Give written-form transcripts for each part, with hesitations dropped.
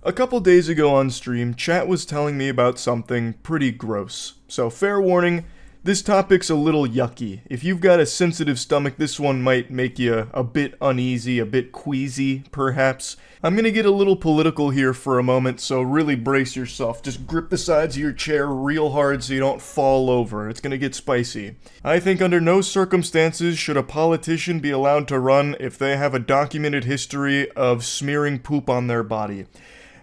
A couple days ago on stream, chat was telling me about something pretty gross. So, fair warning, this topic's a little yucky. If you've got a sensitive stomach, this one might make you a bit uneasy, a bit queasy, perhaps. I'm gonna get a little political here for a moment, so really brace yourself. Just grip the sides of your chair real hard so you don't fall over. It's gonna get spicy. I think under no circumstances should a politician be allowed to run if they have a documented history of smearing poop on their body.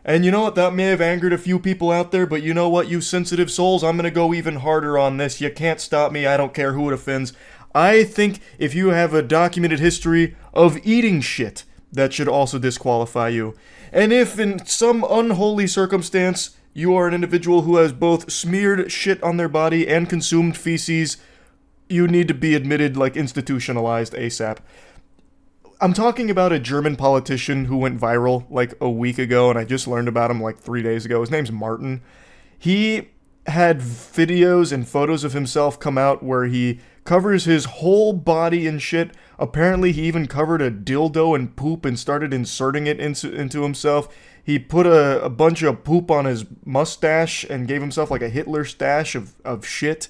And you know what, that may have angered a few people out there, but you know what, you sensitive souls, I'm gonna go even harder on this. You can't stop me, I don't care who it offends. I think if you have a documented history of eating shit, that should also disqualify you. And if in some unholy circumstance you are an individual who has both smeared shit on their body and consumed feces, you need to be admitted, like institutionalized ASAP. I'm talking about a German politician who went viral like a week ago, and I just learned about him like 3 days ago. His name's Martin. He had videos and photos of himself come out where he covers his whole body in shit. Apparently, he even covered a dildo in poop and started inserting it into himself. He put a bunch of poop on his mustache and gave himself like a Hitler stash of shit.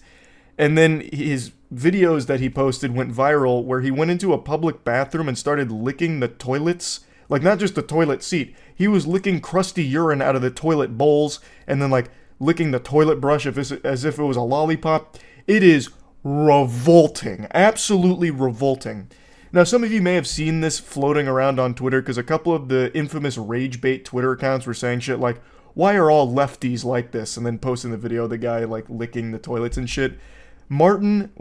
And then his videos that he posted went viral where he went into a public bathroom and started licking the toilets. Like, not just the toilet seat. He was licking crusty urine out of the toilet bowls and then, like, licking the toilet brush as if it was a lollipop. It is revolting. Absolutely revolting. Now, some of you may have seen this floating around on Twitter because a couple of the infamous rage bait Twitter accounts were saying shit like, why are all lefties like this? And then posting the video of the guy, like, licking the toilets and shit. Martin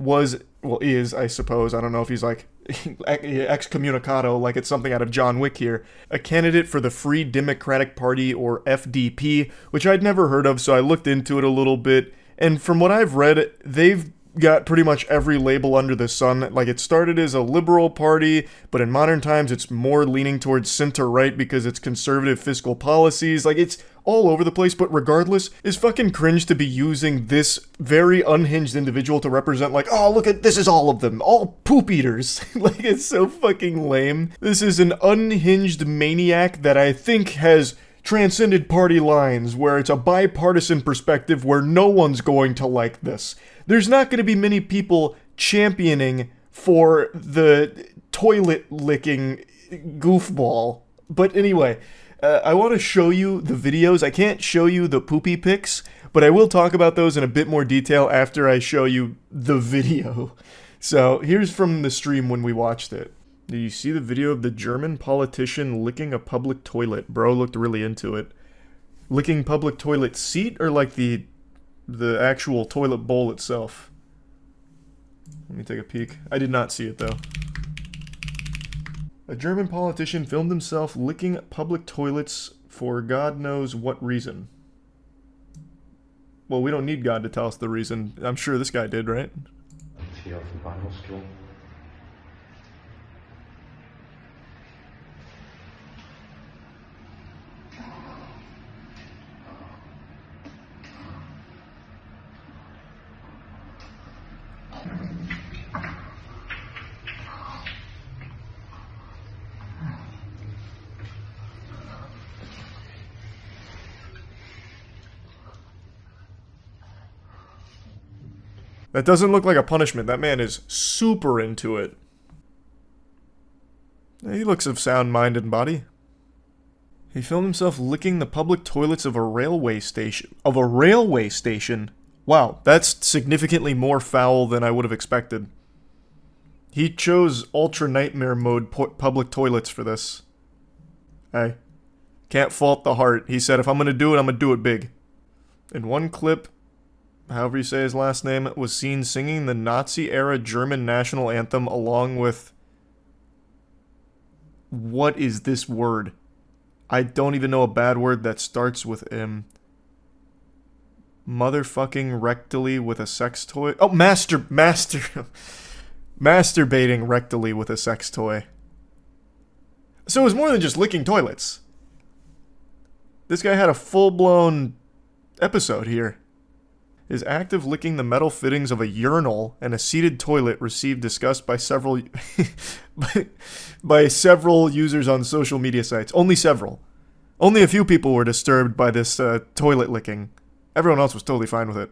is, I suppose, I don't know if he's like excommunicado, like it's something out of John Wick here, a candidate for the Free Democratic Party, or FDP, which I'd never heard of, so I looked into it a little bit, and from what I've read, they've got pretty much every label under the sun. Like, it started as a liberal party, but in modern times it's more leaning towards center-right because it's conservative fiscal policies. Like, it's all over the place, but regardless, it's fucking cringe to be using this very unhinged individual to represent, like, oh, look at, this is all of them, all poop eaters. Like, it's so fucking lame. This is an unhinged maniac that I think has transcended party lines, where it's a bipartisan perspective where no one's going to like this. There's not going to be many people championing for the toilet licking goofball. But anyway, I want to show you the videos. I can't show you the poopy pics, but I will talk about those in a bit more detail after I show you the video. So here's from the stream when we watched it. Did you see the video of the German politician licking a public toilet? Bro looked really into it. Licking public toilet seat, or like the actual toilet bowl itself? Let me take a peek. I did not see it though. A German politician filmed himself licking public toilets for God knows what reason. Well, we don't need God to tell us the reason. I'm sure this guy did, right? Hier auf dem Bahnhofsklo. That doesn't look like a punishment. That man is super into it. He looks of sound mind and body. He filmed himself licking the public toilets of a railway station. Of a railway station? Wow, that's significantly more foul than I would have expected. He chose Ultra Nightmare Mode public toilets for this. Hey, can't fault the heart. He said, if I'm gonna do it, I'm gonna do it big. In one clip, however you say his last name, was seen singing the Nazi-era German national anthem along with... What is this word? I don't even know a bad word that starts with M. Motherfucking rectally with a sex toy? Oh, masturbating rectally with a sex toy. So it was more than just licking toilets. This guy had a full-blown episode here. His act of licking the metal fittings of a urinal and a seated toilet received disgust by several by several users on social media sites. Only several. Only a few people were disturbed by this toilet licking. Everyone else was totally fine with it.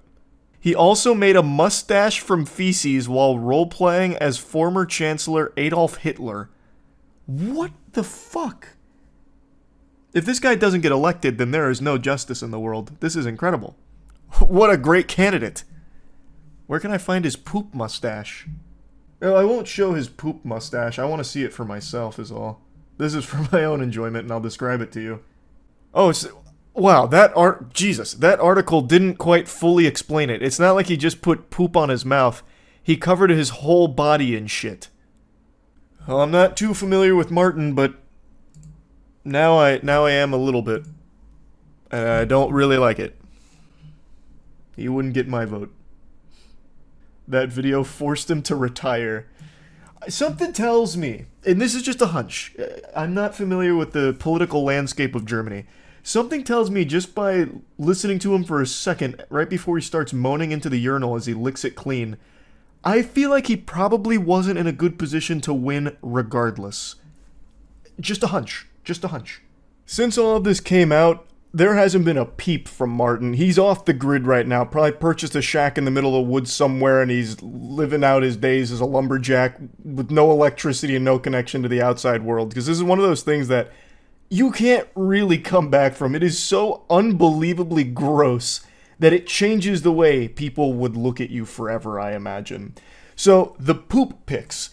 He also made a mustache from feces while role-playing as former Chancellor Adolf Hitler. What the fuck? If this guy doesn't get elected, then there is no justice in the world. This is incredible. What a great candidate. Where can I find his poop mustache? Oh, I won't show his poop mustache. I want to see it for myself is all. This is for my own enjoyment, and I'll describe it to you. Oh, wow, that article didn't quite fully explain it. It's not like he just put poop on his mouth. He covered his whole body in shit. Well, I'm not too familiar with Martin, but now I am a little bit. And I don't really like it. He wouldn't get my vote. That video forced him to retire. Something tells me, and this is just a hunch, I'm not familiar with the political landscape of Germany. Something tells me just by listening to him for a second, right before he starts moaning into the urinal as he licks it clean, I feel like he probably wasn't in a good position to win regardless. Just a hunch. Just a hunch. Since all of this came out, there hasn't been a peep from Martin. He's off the grid right now. Probably purchased a shack in the middle of the woods somewhere, and he's living out his days as a lumberjack with no electricity and no connection to the outside world. Because this is one of those things that you can't really come back from. It is so unbelievably gross that it changes the way people would look at you forever, I imagine. So, the poop pics.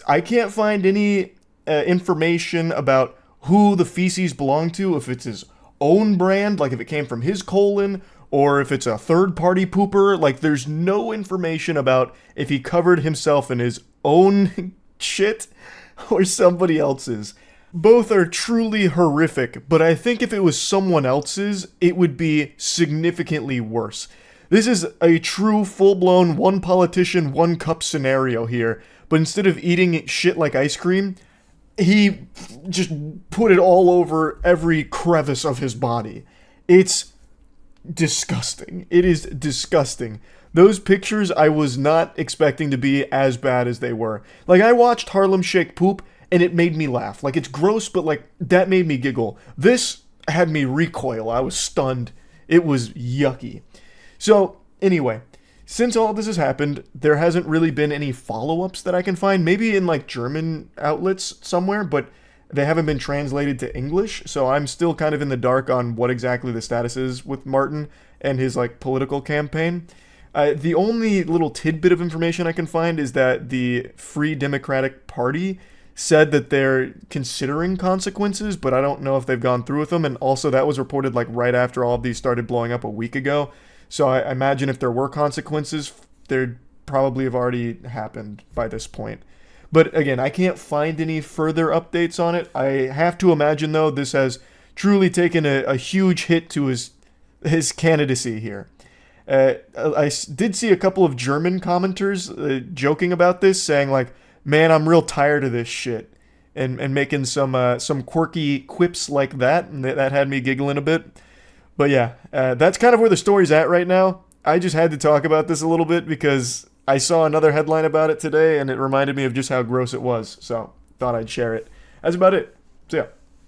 I can't find any information about who the feces belong to, if it's his own brand, like if it came from his colon, or if it's a third-party pooper. Like, there's no information about if he covered himself in his own shit or somebody else's. Both are truly horrific, but I think if it was someone else's, it would be significantly worse. This is a true, full-blown, one politician, one cup scenario here, but instead of eating shit like ice cream, he just put it all over every crevice of his body. It's disgusting. It is disgusting. Those pictures I was not expecting to be as bad as they were. Like, I watched Harlem Shake poop, and it made me laugh. Like, it's gross, but, like, that made me giggle. This had me recoil. I was stunned. It was yucky. So, anyway, since all this has happened, there hasn't really been any follow-ups that I can find. Maybe in, like, German outlets somewhere, but they haven't been translated to English, so I'm still kind of in the dark on what exactly the status is with Martin and his, like, political campaign. The only little tidbit of information I can find is that the Free Democratic Party said that they're considering consequences, but I don't know if they've gone through with them, and also that was reported, like, right after all of these started blowing up a week ago. So I imagine if there were consequences, they'd probably have already happened by this point. But again, I can't find any further updates on it. I have to imagine, though, this has truly taken a huge hit to his candidacy here. I did see a couple of German commenters joking about this, saying, like, man, I'm real tired of this shit, and making some quirky quips like that, and that had me giggling a bit. But yeah, that's kind of where the story's at right now. I just had to talk about this a little bit because I saw another headline about it today, and it reminded me of just how gross it was, so thought I'd share it. That's about it. So yeah.